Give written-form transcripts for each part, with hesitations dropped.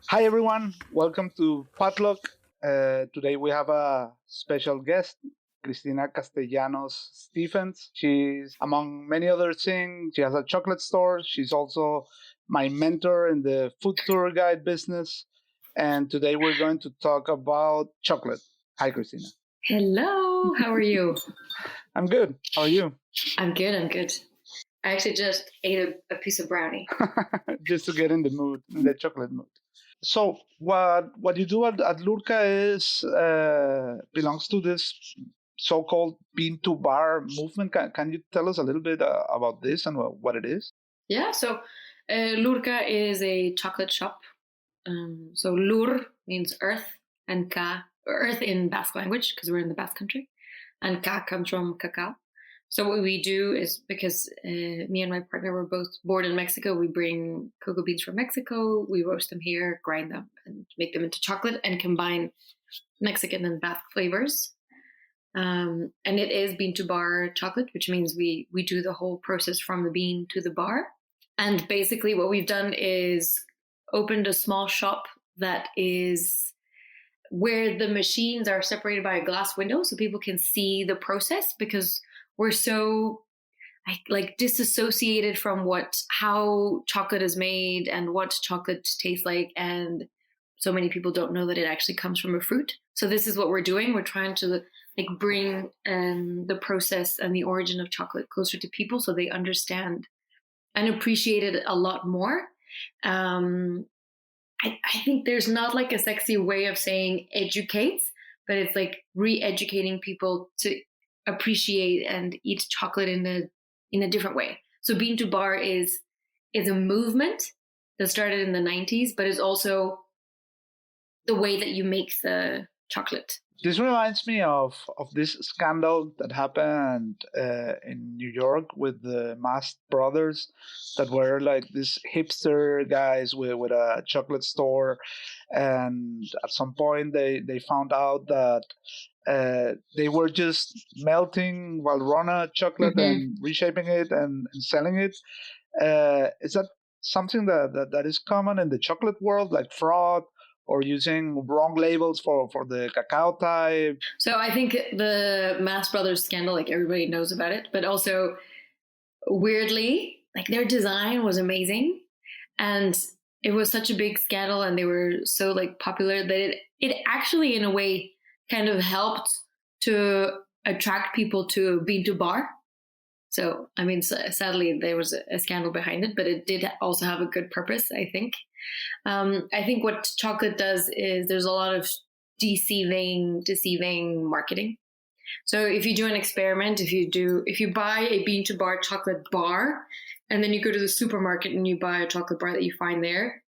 Hi, everyone. Welcome to Potluck. Today we have a special guest, Cristina Castellanos Stephens. She's, among many other things, she has a chocolate store. She's also my mentor in the food tour guide business. And today we're going to talk about chocolate. Hi, Cristina. Hello, how are you? I'm good. How are you? I'm good. I actually just ate a piece of brownie. Just to get in the mood, in the chocolate mood. So what you do at Lurca is belongs to this so-called bean to bar movement. Can you tell us a little bit about this and what it is? Yeah, so Lurca is a chocolate shop. So Lur means earth, and Ka, earth in Basque language, because we're in the Basque Country, and Ka comes from cacao. So what we do is, because me and my partner were both born in Mexico, we bring cocoa beans from Mexico, we roast them here, grind them, and make them into chocolate, and combine Mexican and Basque flavors. And it is bean to bar chocolate, which means we do the whole process from the bean to the bar. And basically, what we've done is opened a small shop that is where the machines are separated by a glass window, so people can see the process, because we're so disassociated from how chocolate is made and what chocolate tastes like, and so many people don't know that it actually comes from a fruit. So this is what we're doing. We're trying to bring the process and the origin of chocolate closer to people, so they understand and appreciate it a lot more. I think there's not like a sexy way of saying educates, but it's like re-educating people to appreciate and eat chocolate in a different way. So bean to bar is a movement that started in the 90s, but is also the way that you make the chocolate. This reminds me of this scandal that happened in New York with the Masked Brothers, that were like these hipster guys with a chocolate store, and at some point they found out that they were just melting Valrhona chocolate and reshaping it and selling it. Is that something that is common in the chocolate world, like fraud or using wrong labels for the cacao type? So I think the Mass Brothers scandal, like everybody knows about it, but also weirdly, like their design was amazing, and it was such a big scandal, and they were so like popular that it actually in a way kind of helped to attract people to bean to bar. So I mean, sadly there was a scandal behind it, but it did also have a good purpose, I think. I think what chocolate does is there's a lot of deceiving marketing. So if you do an experiment, if you buy a bean to bar chocolate bar, and then you go to the supermarket and you buy a chocolate bar that you find there,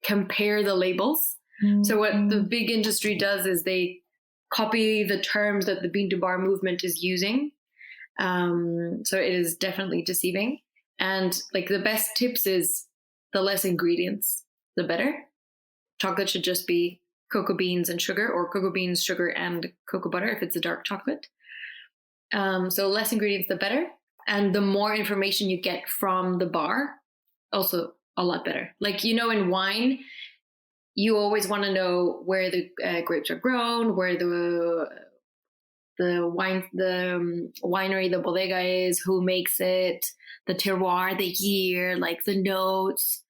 compare the labels. Mm-hmm. So what the big industry does is they copy the terms that the bean to bar movement is using. So it is definitely deceiving. And like the best tips is the less ingredients, the better. Chocolate should just be cocoa beans and sugar, or cocoa beans, sugar, and cocoa butter if it's a dark chocolate. So less ingredients, the better. And the more information you get from the bar, also a lot better. Like, in wine, you always want to know where the grapes are grown, where the winery, the bodega is, who makes it, the terroir, the year, like the notes.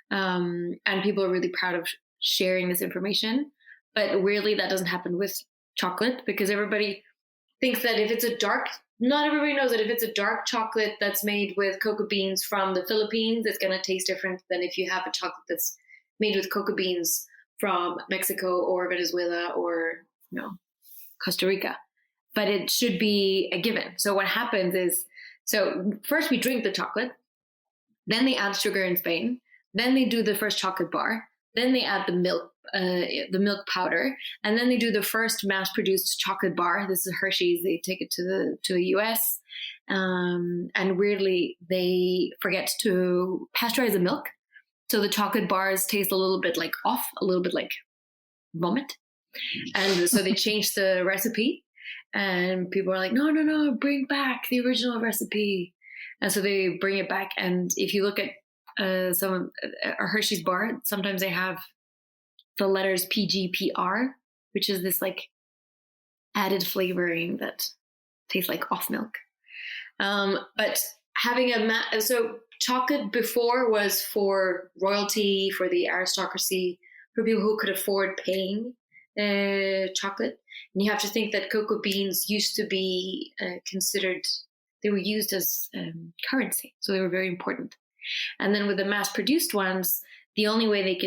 And people are really proud of sharing this information. But weirdly, that doesn't happen with chocolate, because everybody thinks that if it's not everybody knows that if it's a dark chocolate that's made with cocoa beans from the Philippines, it's going to taste different than if you have a chocolate that's made with cocoa beans from Mexico or Venezuela or Costa Rica. But it should be a given. So what happens is, so first we drink the chocolate, then they add sugar in Spain, then they do the first chocolate bar, then they add the milk powder, and then they do the first mass-produced chocolate bar. This is Hershey's. They take it to the US, and weirdly they forget to pasteurize the milk, so the chocolate bars taste a little bit like off, a little bit like vomit, and so they change the recipe. And people are like, no, bring back the original recipe. And so they bring it back. And if you look at a Hershey's bar, sometimes they have the letters PGPR, which is this like added flavoring that tastes like off milk. But having so chocolate before was for royalty, for the aristocracy, for people who could afford paying chocolate. And you have to think that cocoa beans used to be considered, they were used as currency. So they were very important. And then with the mass produced ones, the only way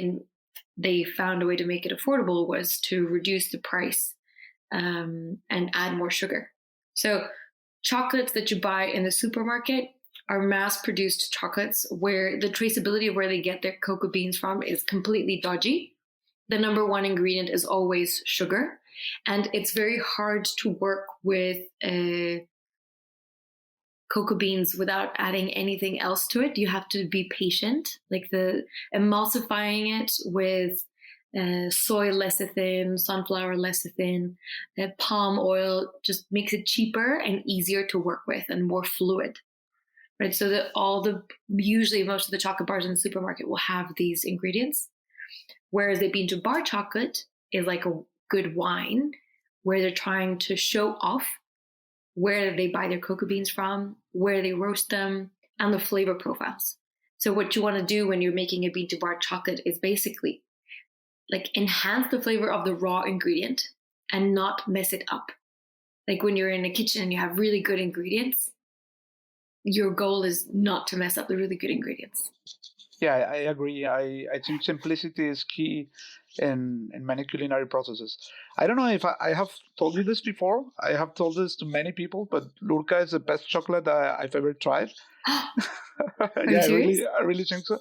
they found a way to make it affordable was to reduce the price and add more sugar. So chocolates that you buy in the supermarket are mass-produced chocolates where the traceability of where they get their cocoa beans from is completely dodgy. The number one ingredient is always sugar, and it's very hard to work with cocoa beans without adding anything else to it. You have to be patient, like the emulsifying it with soy lecithin, sunflower lecithin, palm oil just makes it cheaper and easier to work with and more fluid, right? So that usually most of the chocolate bars in the supermarket will have these ingredients, whereas the bean to bar chocolate is like a good wine where they're trying to show off where they buy their cocoa beans from, where they roast them, and the flavor profiles. So what you want to do when you're making a bean to bar chocolate is basically like enhance the flavor of the raw ingredient and not mess it up. Like when you're in a kitchen and you have really good ingredients, your goal is not to mess up the really good ingredients. Yeah, I agree. I think simplicity is key in many culinary processes. I don't know if I have told you this before. I have told this to many people, but Lurca is the best chocolate I've ever tried. Are Yeah, you serious? I really think so.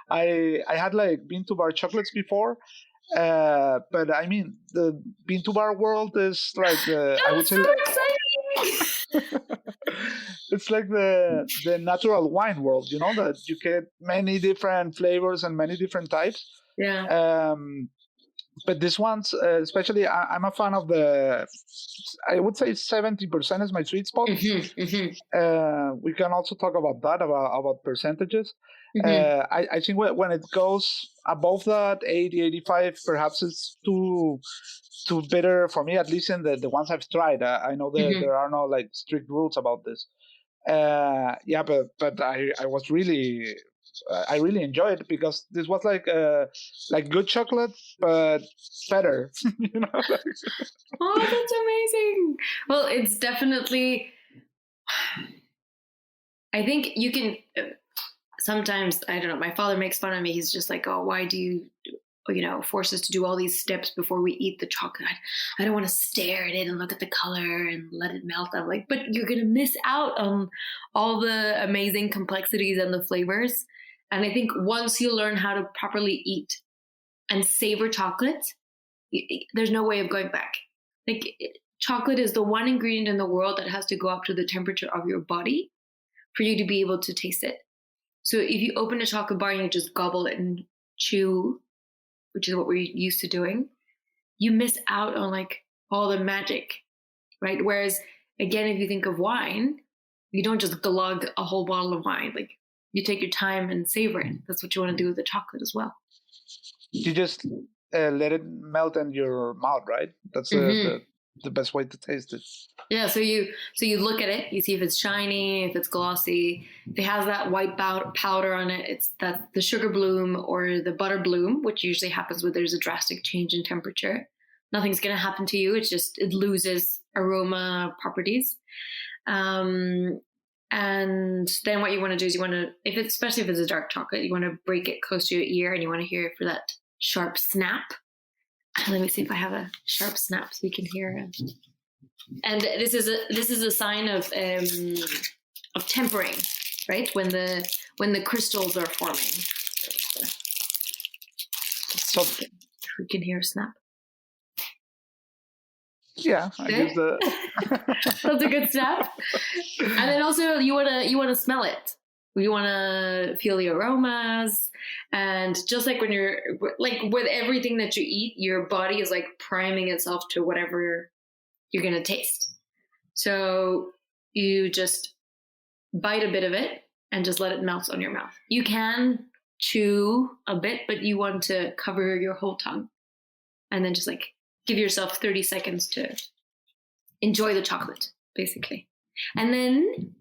I had like bean to bar chocolates before, but I mean the bean to bar world is like I would That's say so exciting! it's like the natural wine world, you know, that you get many different flavors and many different types. Yeah. But this one's especially I'm a fan of I would say 70% is my sweet spot. We can also talk about that, about percentages. I think when it goes above that 80-85, perhaps it's too bitter for me, at least in the ones I've tried. I know there are no like strict rules about this. Yeah, but I was really I really enjoyed it because this was like good chocolate but better. You know. Oh, that's amazing. Well, it's definitely, I think you can sometimes, I don't know, my father makes fun of me. He's just like, oh, why do you force us to do all these steps before we eat the chocolate? I don't want to stare at it and look at the color and let it melt. I'm like, but you're going to miss out on all the amazing complexities and the flavors. And I think once you learn how to properly eat and savor chocolate, there's no way of going back. Like chocolate is the one ingredient in the world that has to go up to the temperature of your body for you to be able to taste it. So if you open a chocolate bar and you just gobble it and chew, which is what we're used to doing, you miss out on like all the magic, right? Whereas again, if you think of wine, you don't just glug a whole bottle of wine. Like you take your time and savor it. That's what you want to do with the chocolate as well. You just let it melt in your mouth, right? That's the best way to taste it. Yeah, so you look at it, you see if it's shiny, if it's glossy, if it has that white powder on it, that's the sugar bloom or the butter bloom, which usually happens when there's a drastic change in temperature. Nothing's going to happen to you. It loses aroma properties. And then what you want to do is especially if it's a dark chocolate, you want to break it close to your ear and you want to hear it for that sharp snap. Let me see if I have a sharp snap so you can hear it. And this is a sign of tempering, right? When the crystals are forming. So we can hear a snap. Yeah, I guess that's a good snap. And then also you wanna smell it. You want to feel the aromas, and just like when you're like with everything that you eat, your body is like priming itself to whatever you're going to taste. So you just bite a bit of it and just let it melt on your mouth. You can chew a bit, but you want to cover your whole tongue. And then just like give yourself 30 seconds to enjoy the chocolate, basically. And then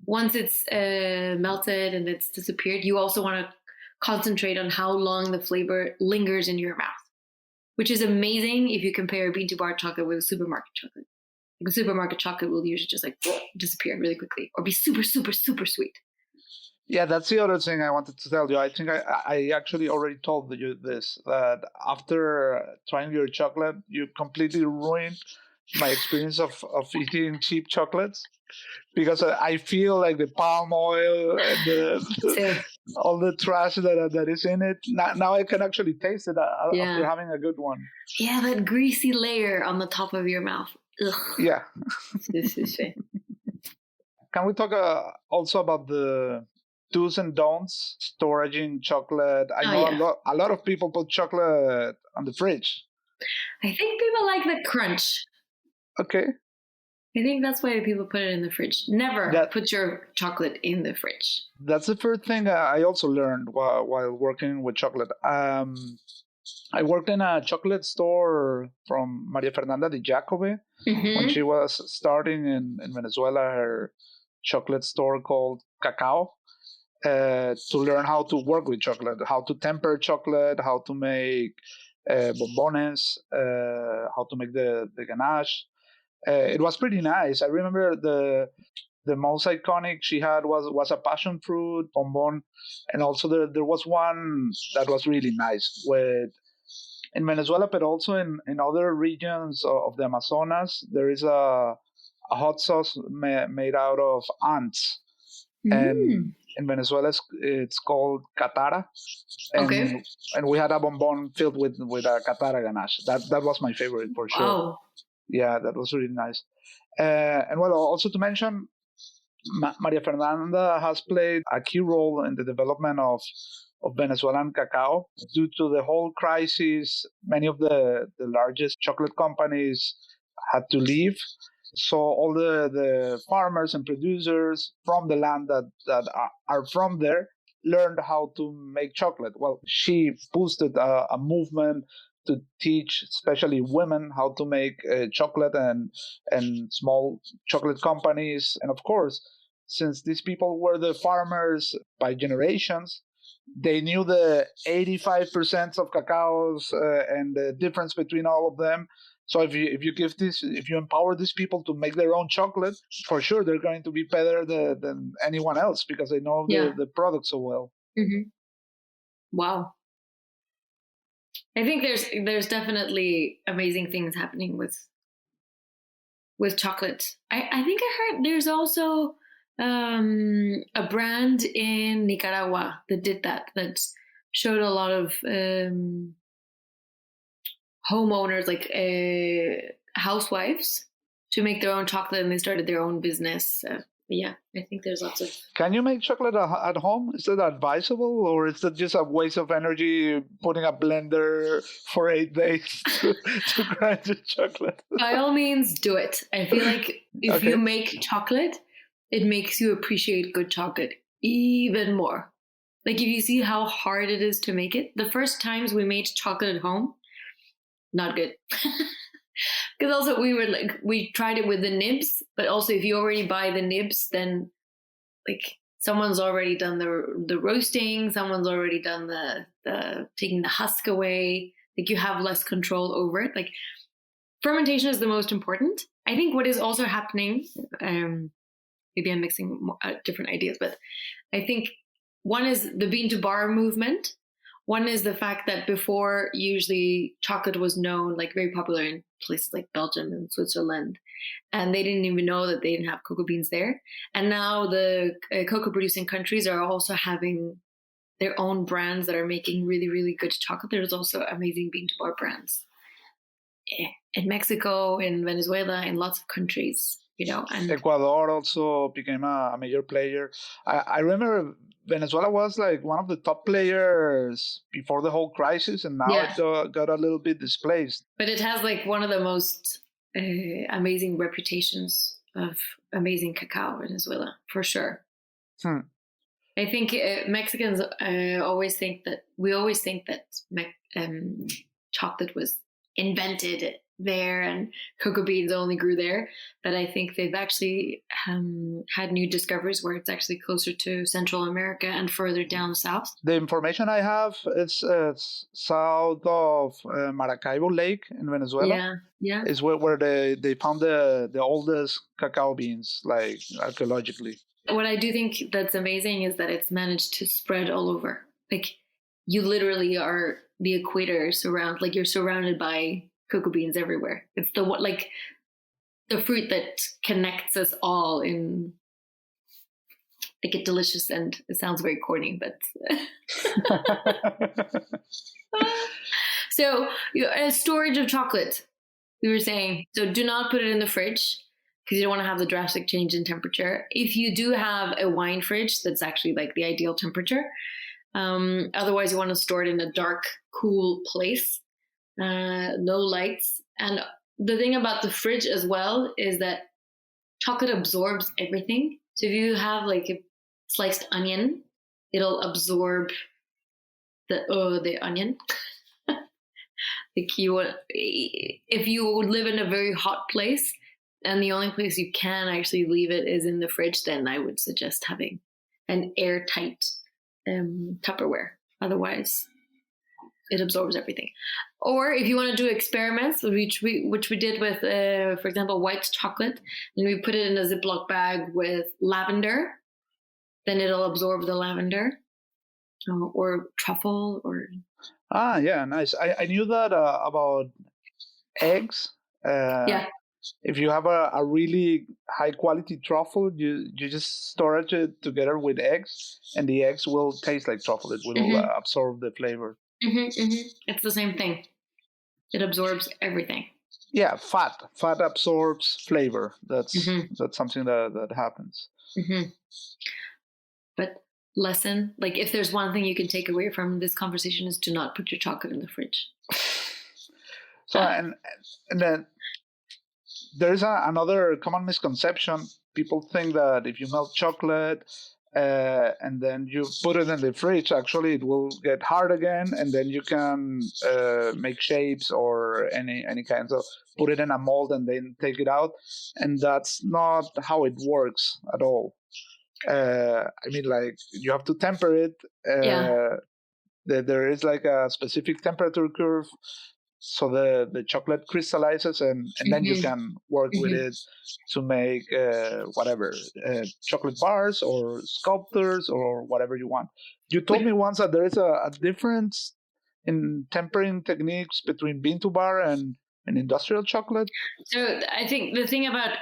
once it's melted and it's disappeared, you also want to concentrate on how long the flavor lingers in your mouth, which is amazing if you compare bean to bar chocolate with a supermarket chocolate. Like a supermarket chocolate will usually just like disappear really quickly or be super, super, super sweet. Yeah, that's the other thing I wanted to tell you. I think I actually already told you this, that after trying your chocolate, you completely ruined my experience of eating cheap chocolates, because I feel like the palm oil and all the trash that is in it. Now I can actually taste it after having a good one. Yeah, that greasy layer on the top of your mouth. Ugh. Yeah. Can we talk also about the do's and don'ts storing chocolate? I know a lot of people put chocolate on the fridge. I think people like the crunch. Okay. I think that's why people put it in the fridge. Never put your chocolate in the fridge. That's the first thing I also learned while working with chocolate. I worked in a chocolate store from Maria Fernanda Di Jacobe when she was starting in Venezuela, her chocolate store called Cacao, to learn how to work with chocolate, how to temper chocolate, how to make bombones, how to make the ganache. It was pretty nice. I remember the most iconic she had was a passion fruit bonbon, and also there was one that was really nice in Venezuela, but also in other regions of the Amazonas. There is a hot sauce made out of ants, and in Venezuela it's called catara, and we had a bonbon filled with a catara ganache. That was my favorite for sure. Wow. Yeah, that was really nice. And well, also to mention, Maria Fernanda has played a key role in the development of Venezuelan cacao. Due to the whole crisis, many of the largest chocolate companies had to leave. So all the farmers and producers from the land that are from there learned how to make chocolate. Well, she boosted a movement to teach especially women how to make chocolate and small chocolate companies. And of course, since these people were the farmers by generations, they knew the 85% of cacaos and the difference between all of them. So if you empower these people to make their own chocolate, for sure they're going to be better than anyone else because they know the product so well. Mm-hmm. Wow. I think there's definitely amazing things happening with chocolate. I think I heard there's also a brand in Nicaragua that did that showed a lot of homeowners, like housewives, to make their own chocolate, and they started their own business. Yeah, I think there's lots of... Can you make chocolate at home? Is that advisable, or is that just a waste of energy putting a blender for 8 days to grind the chocolate? By all means, do it. I feel like if you make chocolate, it makes you appreciate good chocolate even more. Like if you see how hard it is to make it. The first times we made chocolate at home, not good. Because also we tried it with the nibs, but also if you already buy the nibs, then like someone's already done the roasting, someone's already done the taking the husk away. Like you have less control over it. Like fermentation is the most important. I think what is also happening, maybe I'm mixing different ideas, but I think one is the bean to bar movement. One is the fact that before, usually chocolate was known, like very popular in places like Belgium and Switzerland, and they didn't even know that they didn't have cocoa beans there. And now the cocoa producing countries are also having their own brands that are making really, really good chocolate. There's also amazing bean to bar brands in Mexico, in Venezuela, in lots of countries. And Ecuador also became a major player. I remember Venezuela was like one of the top players before the whole crisis, and now it got a little bit displaced. But it has like one of the most amazing reputations of amazing cacao, Venezuela, for sure. I think Mexicans always think that chocolate was invented there and cocoa beans only grew there. But I think they've actually had new discoveries where it's actually closer to Central America and further down south. The information I have is south of Maracaibo Lake in Venezuela. Yeah. Is where they found the oldest cacao beans, like archaeologically. What I do think that's amazing is that it's managed to spread all over. Like you literally are the equator you're surrounded by cocoa beans everywhere. It's the fruit that connects us all in like a delicious, and it sounds very corny, but so storage of chocolate, we were saying, so do not put it in the fridge because you don't want to have the drastic change in temperature. If you do have a wine fridge, that's actually like the ideal temperature. Otherwise, you want to store it in a dark, cool place, no lights. And the thing about the fridge as well is that chocolate absorbs everything. So if you have like a sliced onion, it'll absorb the onion. If you live in a very hot place and the only place you can actually leave it is in the fridge, then I would suggest having an airtight Tupperware. Otherwise, it absorbs everything. Or if you want to do experiments, which we did with, for example, white chocolate, and we put it in a Ziploc bag with lavender, then it'll absorb the lavender, or truffle, or. Ah, yeah, nice. I knew that about eggs. Yeah. If you have a really high quality truffle, you just store it together with eggs, and the eggs will taste like truffle. It will absorb the flavor. It's the same thing. It absorbs everything. Yeah, fat absorbs flavor. That's something that happens. But lesson, like if there's one thing you can take away from this conversation, is to not put your chocolate in the fridge. So and then there's another common misconception. People think that if you melt chocolate and then you put it in the fridge, actually it will get hard again, and then you can make shapes or any kind of put it in a mold and then take it out. And that's not how it works at all. I mean, like, you have to temper it. There is like a specific temperature curve, so the chocolate crystallizes, and then you can work with it to make whatever, chocolate bars or sculptures or whatever you want. You told me once that there is a difference in tempering techniques between bean to bar and industrial chocolate. So I think the thing about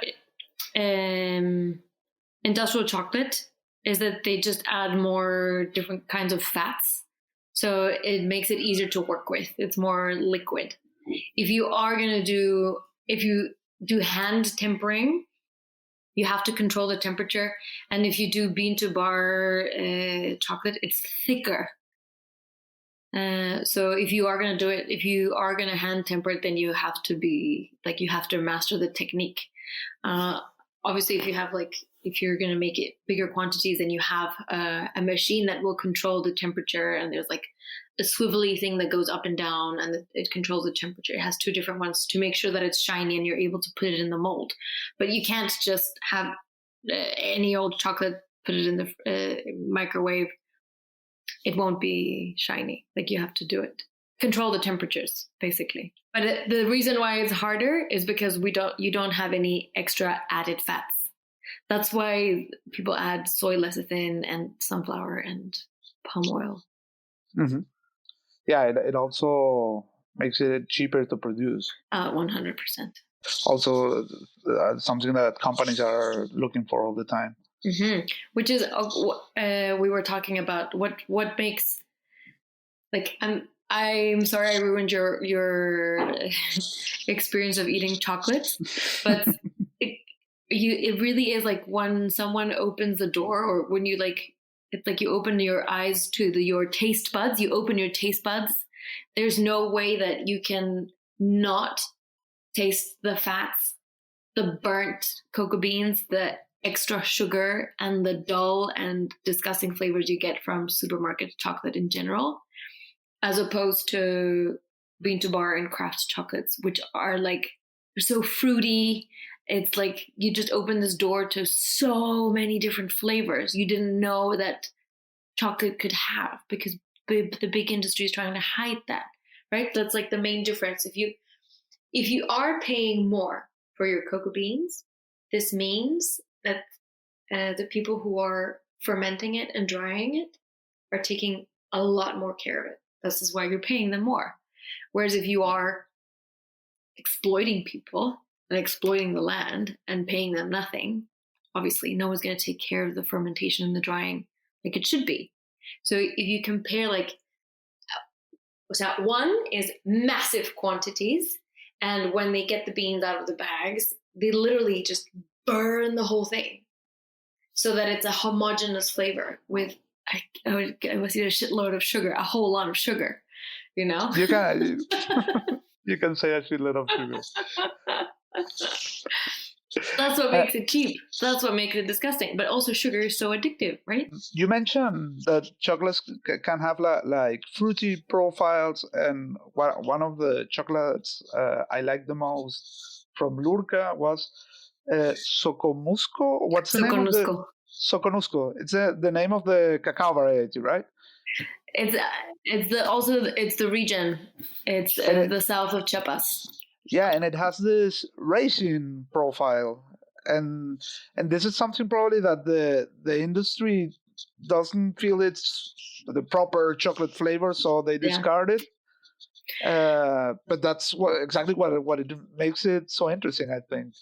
industrial chocolate is that they just add more different kinds of fats. So it makes it easier to work with. It's more liquid. If you do hand tempering, you have to control the temperature. And if you do bean to bar chocolate, it's thicker. So if you are going to hand temper it, then you have to master the technique. Obviously, if you're going to make it bigger quantities, then you have a machine that will control the temperature, and there's like a swivelly thing that goes up and down, and it controls the temperature. It has two different ones to make sure that it's shiny and you're able to put it in the mold. But you can't just have any old chocolate, put it in the microwave. It won't be shiny. Like, you have to do it. Control the temperatures, basically. But the reason why it's harder is because you don't have any extra added fats. That's why people add soy lecithin and sunflower and palm oil. Mm-hmm. Yeah, it also makes it cheaper to produce. 100%. Also, something that companies are looking for all the time. Which is, we were talking about what makes, like, I'm sorry I ruined your experience of eating chocolate, but it really is like when someone opens the door, or when you it's like you open your eyes to your taste buds, you open your taste buds. There's no way that you can not taste the fats, the burnt cocoa beans, the extra sugar and the dull and disgusting flavors you get from supermarket chocolate in general, as opposed to bean to bar and craft chocolates, which are like, they're so fruity. It's like you just open this door to so many different flavors you didn't know that chocolate could have, because the big industry is trying to hide that, right? That's like the main difference. If you are paying more for your cocoa beans, this means that the people who are fermenting it and drying it are taking a lot more care of it. This is why you're paying them more. Whereas if you are exploiting people and exploiting the land and paying them nothing, obviously no one's going to take care of the fermentation and the drying like it should be. So if you compare, like, so one is massive quantities, and when they get the beans out of the bags, they literally just burn the whole thing so that it's a homogeneous flavor with, I was a shitload of sugar, a whole lot of sugar, you know? You can say a shitload of sugar. That's what makes it cheap. That's what makes it disgusting. But also sugar is so addictive, right? You mentioned that chocolates can have like fruity profiles, and one of the chocolates I like the most from Lurca was Socomusco. What's the name of the Soconusco? It's the name of the cacao variety, right? It's the region. It's the south of Chiapas. Yeah, and it has this raisin profile, and this is something probably that the industry doesn't feel it's the proper chocolate flavor, so they discard it. But that's exactly what it makes it so interesting, I think.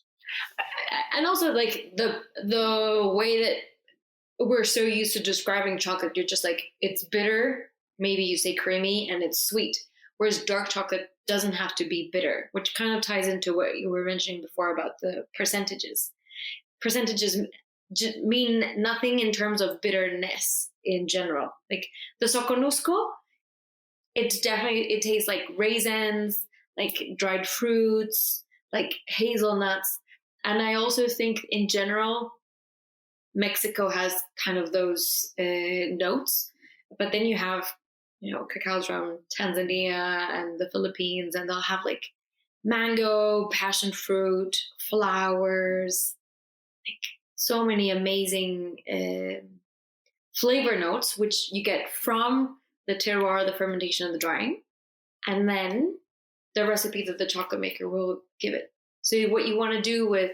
And also, like, the way that we're so used to describing chocolate, you're just like, it's bitter, maybe you say creamy, and it's sweet. Whereas dark chocolate doesn't have to be bitter, which kind of ties into what you were mentioning before about the percentages. Percentages mean nothing in terms of bitterness in general. Like the Soconusco, it tastes like raisins, like dried fruits, like hazelnuts. And I also think in general, Mexico has kind of those notes, but then you have, cacaos from Tanzania and the Philippines, and they'll have like mango, passion fruit, flowers, like so many amazing flavor notes, which you get from the terroir, the fermentation, and the drying, and then the recipe that the chocolate maker will give it. So what you want to do with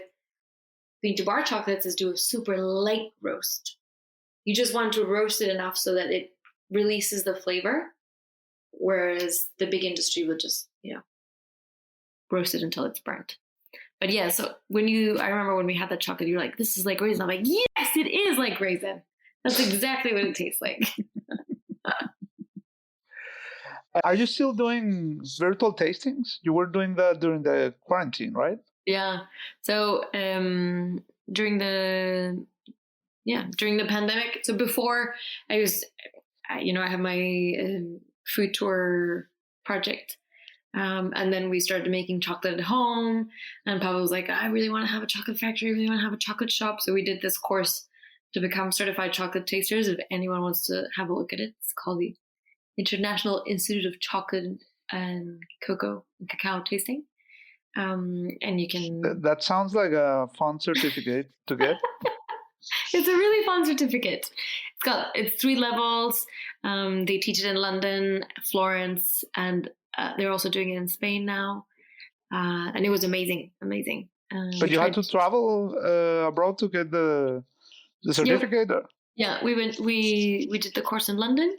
bean to bar chocolates is do a super light roast. You just want to roast it enough so that it releases the flavor, whereas the big industry will just, roast it until it's burnt. But yeah, so I remember when we had that chocolate, you're like, this is like raisin. I'm like, yes, it is like raisin. That's exactly what it tastes like. Are you still doing virtual tastings? You were doing that during the quarantine, right? Yeah. So during the pandemic. So before I have my food tour project. And then we started making chocolate at home. And Pavel was like, I really want to have a chocolate factory. I really want to have a chocolate shop. So we did this course to become certified chocolate tasters. If anyone wants to have a look at it, it's called the International Institute of Chocolate and Cocoa and Cacao Tasting. And you can... That sounds like a fun certificate to get. It's a really fun certificate. It's 3 levels. They teach it in London, Florence, and they're also doing it in Spain now. And it was amazing. But you had to travel abroad to get the certificate? Yeah, we went. We did the course in London.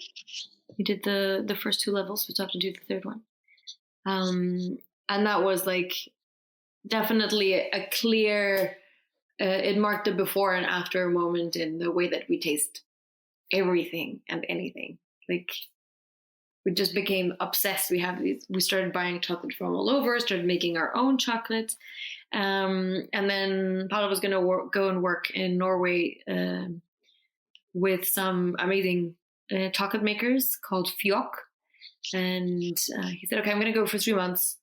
We did the first 2 levels. We still have to do the third one. And that was like definitely a clear... it marked the before and after moment in the way that we taste everything and anything. Like, we just became obsessed. We started buying chocolate from all over, started making our own chocolate. And then Paula was going to go and work in Norway with some amazing chocolate makers called Fjok. And he said, okay, I'm going to go for 3 months.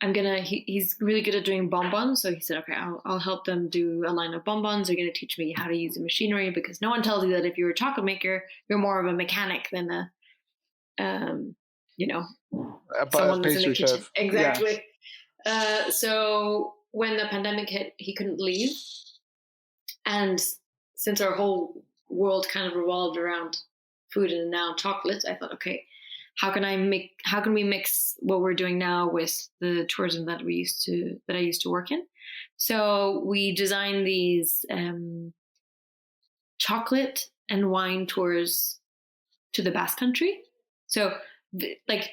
he's really good at doing bonbons. So he said, okay, I'll help them do a line of bonbons. They're going to teach me how to use the machinery, because no one tells you that if you're a chocolate maker, you're more of a mechanic than someone that's in the kitchen. Chef. Exactly. Yeah. So when the pandemic hit, he couldn't leave. And since our whole world kind of revolved around food and now chocolate, I thought, okay, how can we mix what we're doing now with the tourism that I used to work in? So we designed these chocolate and wine tours to the Basque Country. So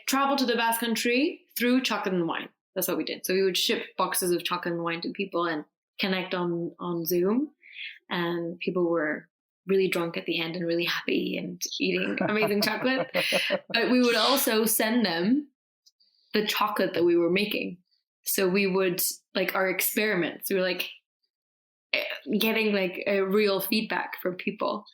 travel to the Basque Country through chocolate and wine. That's what we did. So we would ship boxes of chocolate and wine to people and connect on Zoom. And people were really drunk at the end and really happy and eating amazing chocolate. But we would also send them the chocolate that we were making. So we would, our experiments, we were getting a real feedback from people,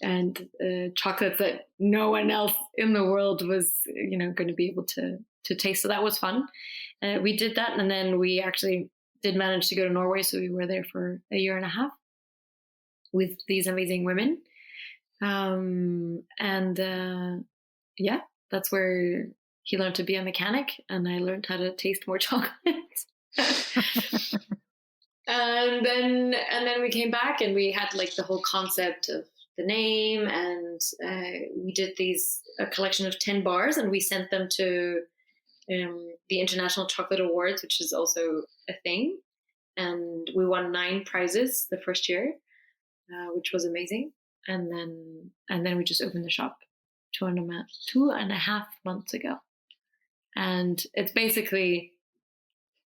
and chocolate that no one else in the world was, going to be able to taste. So that was fun. We did that. And then we actually did manage to go to Norway. So we were there for a year and a half with these amazing women. That's where he learned to be a mechanic, and I learned how to taste more chocolate. and then we came back, and we had the whole concept of the name, and we did a collection of 10 bars, and we sent them to the International Chocolate Awards, which is also a thing. And we won 9 prizes the first year. Which was amazing. And then we just opened the shop 2.5 months ago. And it's basically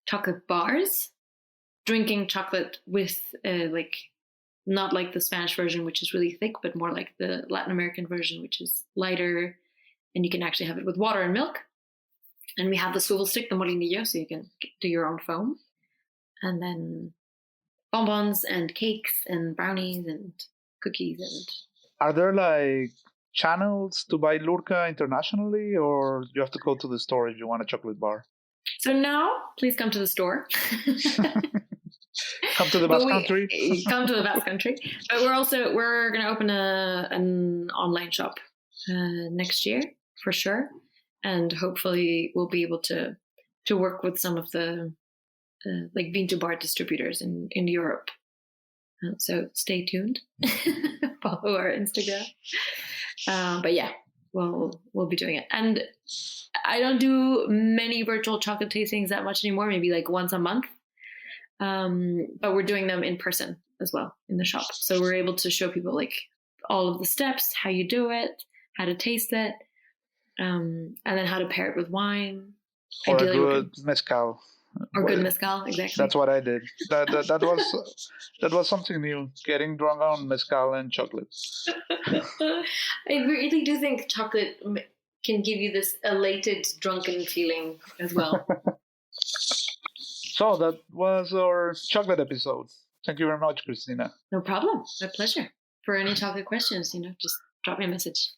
chocolate bars, drinking chocolate with not like the Spanish version, which is really thick, but more like the Latin American version, which is lighter. And you can actually have it with water and milk. And we have the swivel stick, the molinillo, so you can do your own foam. And then bonbons and cakes and brownies and cookies. And are there channels to buy Lurka internationally, or you have to go to the store if you want a chocolate bar? So now, please come to the store. Come to the Basque Country. Come to the Basque Country. But we're going to open an online shop next year for sure, and hopefully we'll be able to work with some of the Vinto bar distributors in Europe. So stay tuned. Follow our Instagram. But yeah, we'll be doing it. And I don't do many virtual chocolate tastings that much anymore, maybe once a month. But we're doing them in person as well in the shop. So we're able to show people all of the steps, how you do it, how to taste it, and then how to pair it with wine. Or ideally, a good mezcal. Or good mezcal, exactly. That's what I did. That was something new. Getting drunk on mezcal and chocolate. I really do think chocolate can give you this elated, drunken feeling as well. So that was our chocolate episode. Thank you very much, Cristina. No problem. My pleasure. For any chocolate questions, just drop me a message.